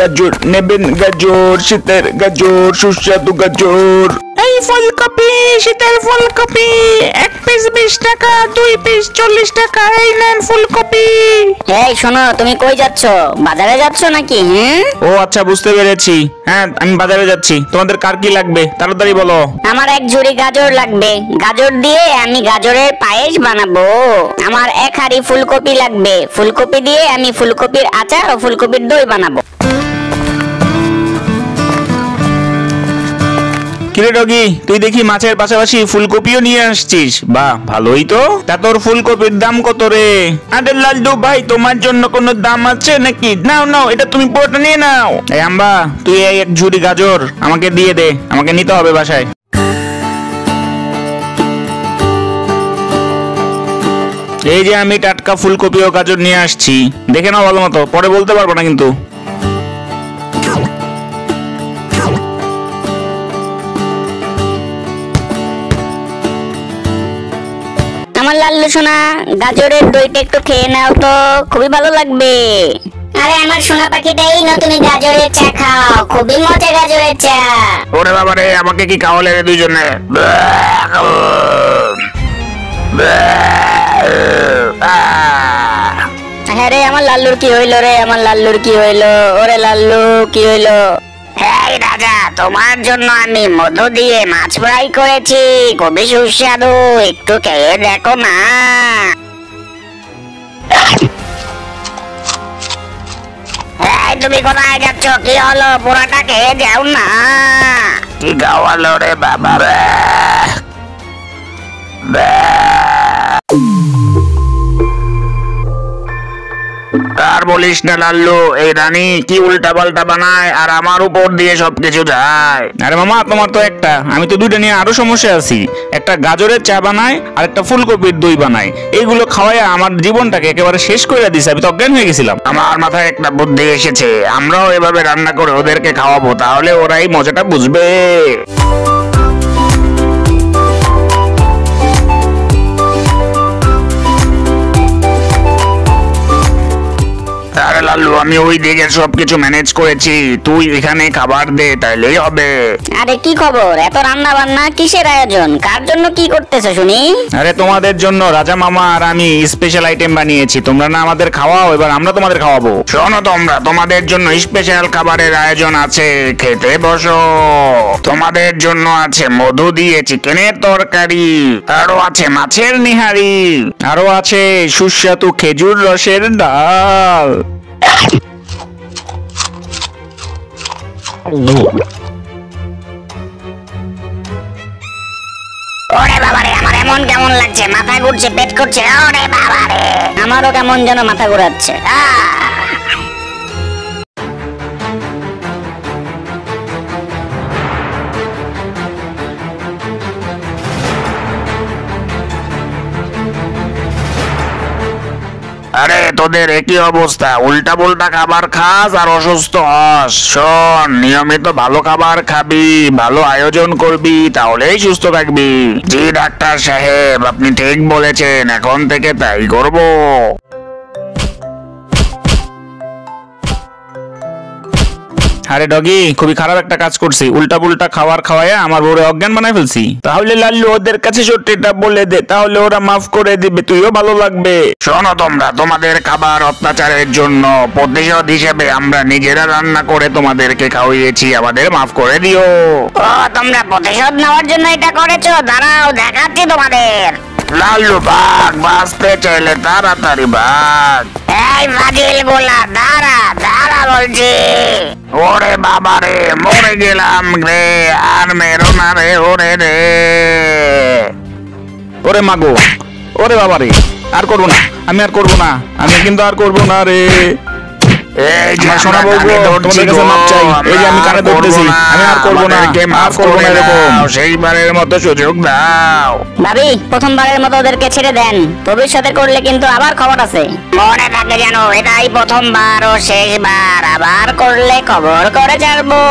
গাজর নেবেন, গাজর শীতের গাজর, সুস্বাদু গাজর। এই ফুলকপি, শীতের ফুলকপি, 1 পিস 20 টাকা, 2 পিস 40 টাকা। এই নেন ফুলকপি। এই শোনো, তুমি কই যাচ্ছ? বাজারে যাচ্ছ নাকি? ও আচ্ছা, বুঝতে পেরেছি। হ্যাঁ, আমি বাজারে যাচ্ছি। তোমাদের কার কি লাগবে তাড়াতাড়ি বলো। আমার 1 ঝুড়ি গাজর লাগবে। গাজর দিয়ে আমি গাজরের পায়েস বানাবো। আমার 1 হাঁড়ি ফুলকপি লাগবে। ফুলকপি দিয়ে আমি ফুলকপির আচার ও ফুলকপির দই বানাবো। কিরে ডগি, তুই দেখি মাছের পাশাপাশি ফুলকপিও নিয়ে আসছিস। বাহ, ভালোই তো। তা তোর ফুলকপির দাম কত রে? আরে লালটু ভাই, তোমার জন্য কোনো দাম আছে নাকি? নাও নাও, এটা তুমি পুরোটা নিয়ে নাও। এই আম্বা, তুই এই 1 ঝুড়ি গাজর আমাকে দিয়ে দে, আমাকে নিতে হবে বাসায়। এই যে আমি টাটকা ফুলকপি ও গাজর নিয়ে আসছি, দেখে নাও ভালো মতো, পরে বলতে পারবো না কিন্তু। আমার লাল্লু সোনা, গাজরের দইটা একটু খেয়ে নাও তো, খুবই ভালো লাগবে। আরে আমার সোনা পাখিটাই না, তুমি গাজরের চা খাও, খুবই মজা গাজরের চা। ওরে বাবা রে, আমাকে কি খাওয়ালে রে দুইজনে? হ্যাঁ রে, আমার লাল্লুর কি হইলো রে? আমার লাল্লুর কি হইলো? ওরে লাল্লু, কি হইলো? হ্যাঁ রাজা, তোমার জন্য আমি মধু দিয়ে মাছ ফ্রাই করেছি, খুবই সুস্বাদু, একটু খেয়ে দেখো না। তুমি কোথায় যাচ্ছ? কি হলো? পুরাটা খেয়ে যাও না। কি খাওয়ালো রে বাবা রে? আর বলিস না লাল্লু, এই রানী কি উল্টা পাল্টা বানায় আর আমার উপর দিয়ে সবকিছু যায়। আরে মামা, তোমার তো একটা, আমি তো দুইটা নিয়ে আরো সমস্যা আছি। একটা গাজরের চা বানায় আর একটা ফুলকপির দই বানায়, এইগুলো খাওয়ায় আমার জীবনটাকে একেবারে শেষ করে দিছে। আমি তো অজ্ঞান হয়ে গেছিলাম। আমার মাথায় একটা বুদ্ধি এসেছে, আমরাও এভাবে রান্না করে ওদেরকে খাওয়াবো, তাহলে ওরাই মজাটা বুঝবে। আরে লাল্লু, আমি ওই দিকে সবকিছু ম্যানেজ করেছি, তুই এখানে খাবার দে, তাইলেই হবে। আরে কি খবর? এত রান্না বান্না কিসের আয়োজন? কার জন্য কি করতেছো শুনি? আরে তোমাদের জন্য রাজা মামা আর আমি স্পেশাল আইটেম বানিয়েছি। তোমরা না আমাদের খাওয়াও, এবার আমরা তোমাদের খাওয়াবো। শোনো তোমরা, তোমাদের জন্য স্পেশাল খাবারের আয়োজন আছে, খেতে বসো। তোমাদের জন্য আছে মধু দিয়ে চিকেনের তরকারি, আরো আছে মাছের নিহারি, আরো আছে সুস্বাদু খেজুর রসের ডাল। ওরে বাবারে, আমার এমন কেমন লাগছে, মাথা ঘুরছে, পেট করছে। ওরে বাবারে, আমারও কেমন যেন মাথা ঘুরাচ্ছে। আরে তোদের একই অবস্থা, উল্টা পুল্টা খাবার খাস আর অসুস্থ হস। শোন, নিয়মিত ভালো খাবার খাবি, ভালো আয়োজন করবি, তাহলেই সুস্থ থাকবি। জি ডাক্তার সাহেব, আপনি ঠিক বলেছেন, এখন থেকে তাই করব। আরে ডগি, খুবই খারাপ একটা কাজ করছি, উল্টা পুল্টা খাবার খাওয়ায় আমার বউরে অজ্ঞান বানায় ফেলছি। তাহলে লাল্লু, ওদের কাছে সত্যিটা বলে দে, তাহলে ওরা মাফ করে দিবে, তুইও ভালো লাগবে। শোনো তোমরা, তোমাদের খাবার অত্যাচারের জন্য প্রতিশোধ হিসেবে আমরা নিজেরা রান্না করে তোমাদেরকে খাওয়িয়েছি, আমাদের মাফ করে দিও। ও, তোমরা প্রতিশোধ নেওয়ার জন্য এটা করেছো? দাঁড়াও, দেখাচ্ছি তোমাদের। লাল্লু ভাগ, বাঁচতে চাইলে তাড়াতাড়ি ভাগ। এই ফাজিল গুলা, দাঁড়া দাঁড়া বলছি। ওরে বাবা রে, মরে গেলাম রে, আর মেরো না রে, ওরে রে। ওরে মাগো, ওরে বাবা রে, আর করবো না, আমি আর করবো না, আমি কিন্তু আর করবো না রে। এই যে শোনা বলবো, তোমাদের কাছে মাপ চাই। এই যে আমি কানে ধরতেছি, আমি আর করবো না, আর করবো না এরকম। সেইবারের মতো সুযোগ দাও। ভাবি, প্রথমবারের মতো ওদেরকে ছেড়ে দেন, ভবিষ্যতে করলে কিন্তু আবার খবর আছে। মনে থাকে যেন এটাই প্রথমবার ও শেষবার, আবার করলে খবর করে ছাড়বো।